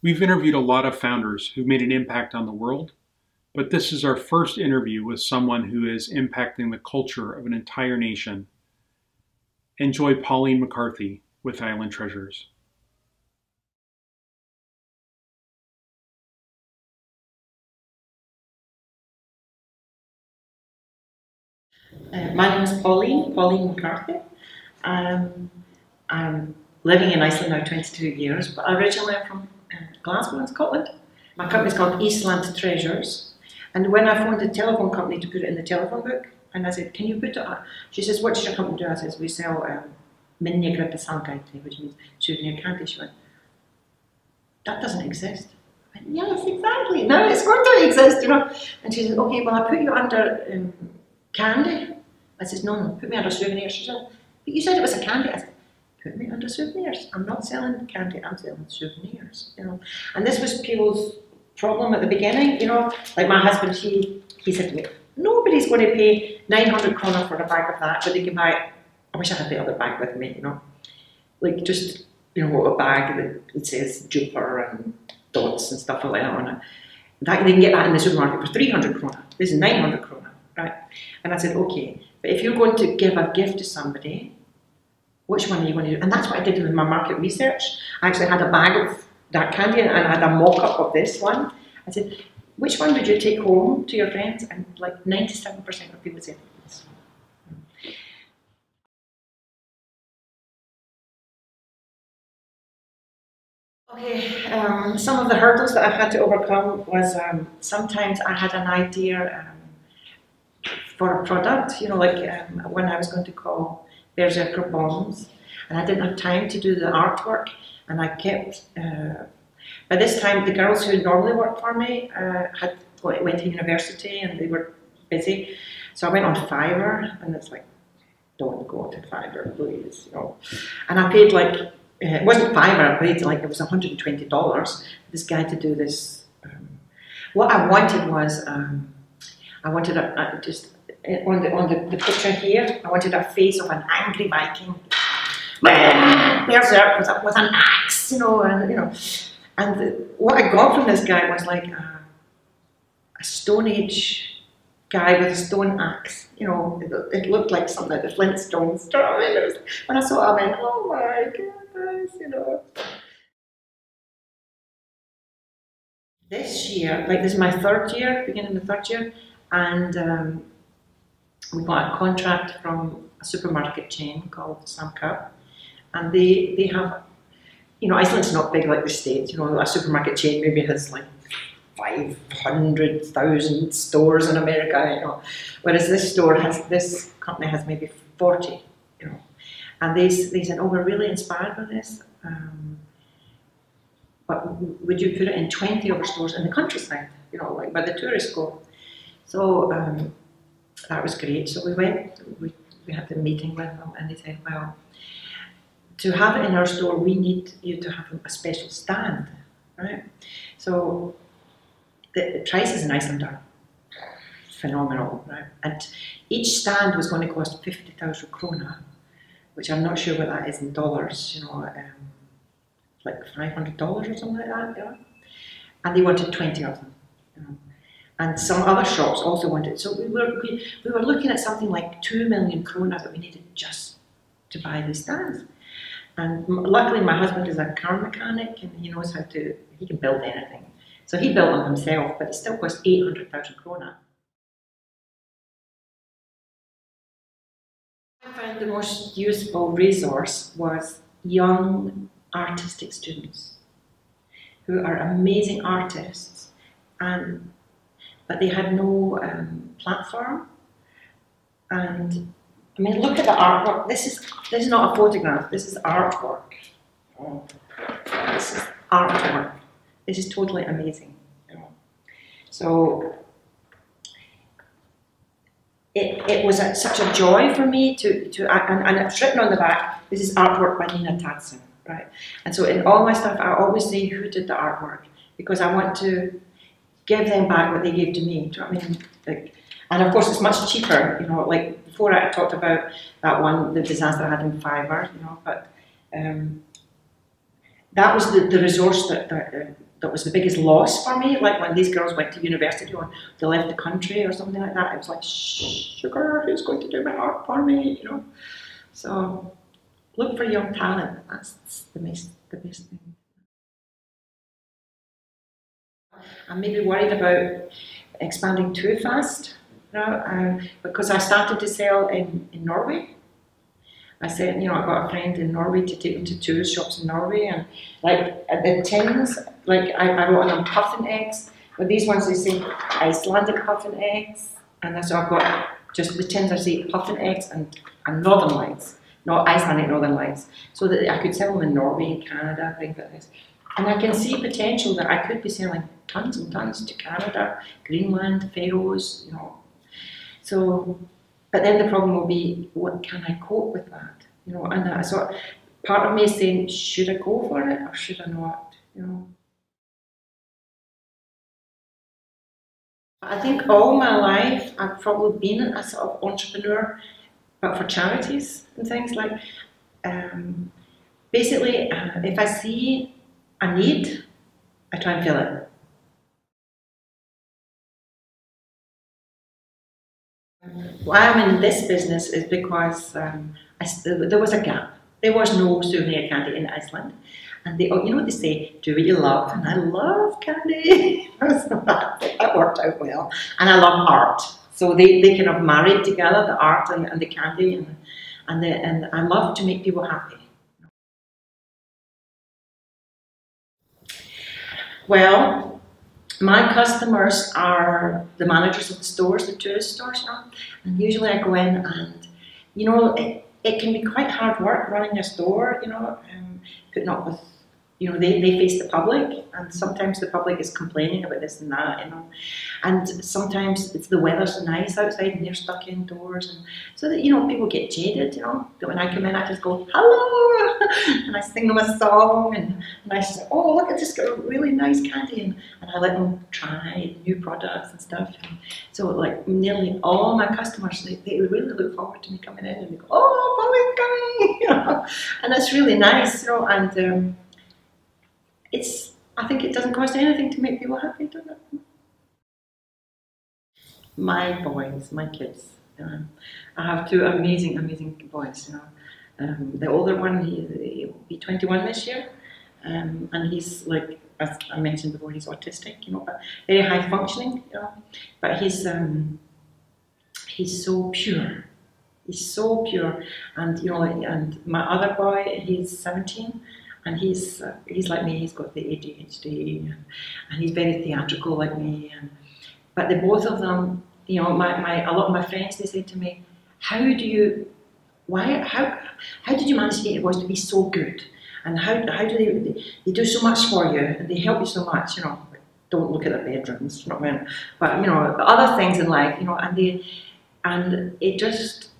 We've interviewed a lot of founders who've made an impact on the world, but this is our first interview with someone who is impacting the culture of an entire nation. Enjoy Pauline McCarthy with Island Treasures. My name is Pauline McCarthy. I'm living in Iceland now 22 years, but originally I'm from Glasgow in Scotland. My company is called Iceland Treasures, and when I phoned the telephone company to put it in the telephone book, and I said, can you put it on? She says, what does your company do? I says, we sell immigrant, which means souvenir candy. She went, that doesn't exist. I went, yes, exactly, now it's going to exist, you know. And she said, okay, well, I'll put you under candy. I says, no, put me under souvenirs. She said, but you said it was a candy. I said, put me under souvenirs. I'm not selling candy, I'm selling souvenirs, you know. And this was people's problem at the beginning, you know. Like my husband, he said to me, nobody's going to pay 900 krona for a bag of that, but they can buy, I wish I had the other bag with me, you know. Like just, you know, a bag that says Jupiter and dots and stuff like that on it. They can get that in the supermarket for 300 krona. This is 900 krona, right? And I said, okay, but if you're going to give a gift to somebody, which one are you going to do? And that's what I did with my market research. I actually had a bag of that candy and I had a mock-up of this one. I said, which one would you take home to your friends? And like 97% of people said this one. Okay, some of the hurdles that I've had to overcome was sometimes I had an idea for a product, you know, like when I was going to call Berserker bombs, and I didn't have time to do the artwork, and I kept, by this time the girls who normally worked for me went to university and they were busy, so I went on Fiverr, and it's like, don't go to Fiverr, please, you know. And I paid like, it wasn't Fiverr, I paid like, it was $120 for this guy to do this. What I wanted was, I wanted just on the picture here, I wanted a face of an angry Viking. There's with an axe, you know, and what I got from this guy was like a Stone Age guy with a stone axe, you know. It looked like something like the Flintstones. You know what I mean? When I saw it, I went, oh my goodness, you know. This year, like this is my third year, beginning the third year, and we got a contract from a supermarket chain called Samcup, and they have, you know, Iceland's not big like the States, you know, a supermarket chain maybe has like 500,000 stores in America, you know, whereas this company has maybe 40, you know, and they said, oh, we're really inspired by this, but would you put it in 20 of our stores in the countryside, you know, like where the tourists go. So that was great. So we went, we had the meeting with them, and they said, well, to have it in our store, we need you to have a special stand, right? So the prices in Iceland are phenomenal, right? And each stand was going to cost 50,000 krona, which I'm not sure what that is in dollars, you know, like $500 or something like that, you know? And they wanted 20 of them, you know? And some other shops also wanted. So we were looking at something like 2 million krona that we needed just to buy these stands. And luckily my husband is a car mechanic and he knows he can build anything. So he built them himself, but it still cost 800,000 krona. I found the most useful resource was young artistic students who are amazing artists, but they had no platform. And I mean, look at the artwork. This is not a photograph. This is artwork. Oh, this is artwork. This is totally amazing. You know. So it was such a joy for me and it's written on the back. This is artwork by Nina Tadson, right? And so in all my stuff, I always say who did the artwork, because I want to give them back what they gave to me. Do you know what I mean? Like, and of course, it's much cheaper. You know, like before I talked about that one, the disaster I had in Fiverr. You know, but that was the resource that that was the biggest loss for me. Like when these girls went to university or they left the country or something like that, I was like, sugar, who's going to do my art for me, you know? So look for young talent. That's the best thing. I'm maybe worried about expanding too fast, you know, because I started to sell in Norway. I said, you know, I got a friend in Norway to take them to tourist shops in Norway, and like the tins, like I wrote on them Puffin Eggs, but these ones they say Icelandic Puffin Eggs, and so I've got just the tins I say Puffin Eggs and Northern Lights, not Icelandic Northern Lights, so that I could sell them in Norway and Canada, things like this. And I can see potential that I could be selling tons and tons to Canada, Greenland, Faroes, you know. So, but then the problem will be, what can I cope with that? You know, and so part of me is saying, should I go for it or should I not? You know. I think all my life I've probably been a sort of entrepreneur, but for charities and things like. Basically, if I see a need, I try and fill it. Why I'm in this business is because there was a gap. There was no souvenir candy in Iceland. And they, you know what they say, do what you love, and I love candy. So that worked out well. And I love art. So they kind of married together, the art and the candy, and I love to make people happy. Well, my customers are the managers of the stores, the tourist stores, you know? And usually I go in and, you know, it can be quite hard work running a store, you know, putting up with, you know, they face the public, and sometimes the public is complaining about this and that, you know, and sometimes it's the weather's nice outside and they're stuck indoors, and so that, you know, people get jaded, you know, that when I come in I just go, hello, and I sing them a song, and I say, oh, look, I just got a really nice candy, and I let them try new products and stuff. And so like nearly all my customers, they really look forward to me coming in, and they go, oh, Paulie's coming, you know, and it's really nice, you know, and I think it doesn't cost anything to make people happy, does it? My boys, my kids. I have two amazing, amazing boys. You know, the older one, he'll be 21 this year, and he's like, as I mentioned before, he's autistic. You know, but very high functioning. You know, but he's so pure. He's so pure, and you know, and my other boy, he's 17. And he's like me, he's got the ADHD, and he's very theatrical like me. But the both of them, you know, a lot of my friends, they say to me, how did you manage to get your boys to be so good? And how do they do so much for you, and they help you so much, you know. Don't look at their bedrooms, you know what I mean? But you know, other things in life, you know, and it just,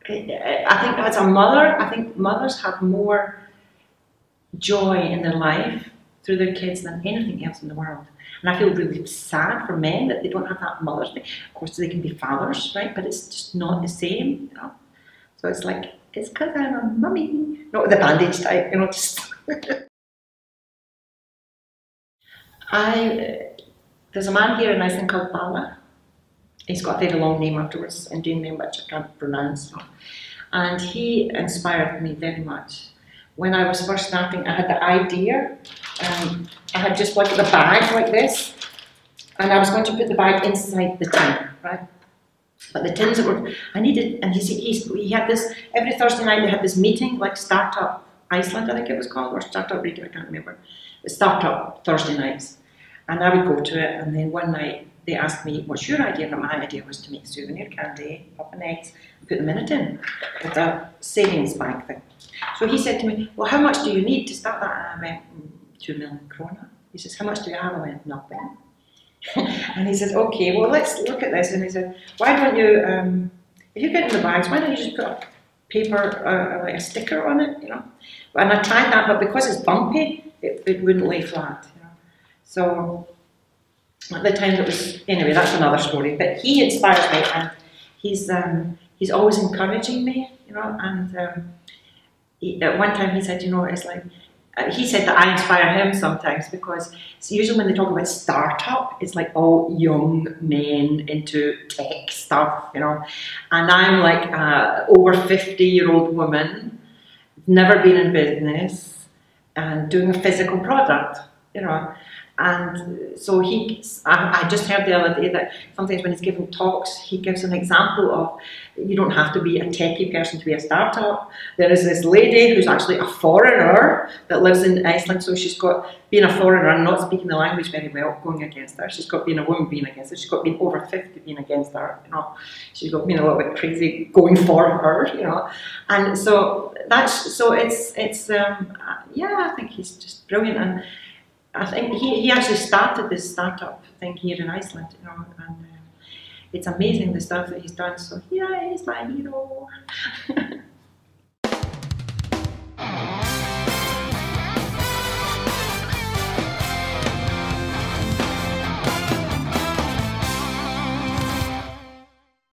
I think as a mother, I think mothers have more joy in their life through their kids than anything else in the world. And I feel really sad for men that they don't have that Mother's Day. Of course, they can be fathers, right? But it's just not the same, you know. So it's like, it's because I'm a mummy, not with the bandage type, you know. Just there's a man here in Iceland called Bala. He's got a very long name afterwards, Indian name, which I can't pronounce. And he inspired me very much. When I was first starting, I had the idea, I had just like the bag like this, and I was going to put the bag inside the tin, right? But the tins that were, I needed, and he had this, every Thursday night they had this meeting, like Startup Iceland, I think it was called, or Startup Radio, I can't remember. It was Startup Thursday nights. And I would go to it, and then one night they asked me, what's your idea? And my idea was to make souvenir candy, Puffin Eggs, and put them in a tin, with a savings bank thing. So he said to me, well, how much do you need to start that? And I went, 2 million krona. He says, how much do you have? I went, nothing. And he said, okay, well, let's look at this. And he said, why don't you, if you get in the bags, why don't you just put a paper, like a sticker on it, you know? And I tried that, but because it's bumpy, it wouldn't lay flat, you know? So at the time it was, anyway, that's another story. But he inspires me, and he's always encouraging me, you know, and at one time he said, you know, it's like, he said that I inspire him sometimes, because it's usually when they talk about startup, it's like all young men into tech stuff, you know. And I'm like over 50-year-old woman, never been in business, and doing a physical product, you know. And so I just heard the other day that sometimes when he's giving talks, he gives an example of, you don't have to be a techie person to be a startup. There is this lady who's actually a foreigner that lives in Iceland, so she's got, being a foreigner and not speaking the language very well, going against her. She's got being a woman being against her. She's got being over 50 being against her, you know. She's got being a little bit crazy going for her, you know. And so yeah, I think he's just brilliant. And I think he actually started this startup thing here in Iceland, you know, and it's amazing the stuff that he's done. So yeah, he's my hero.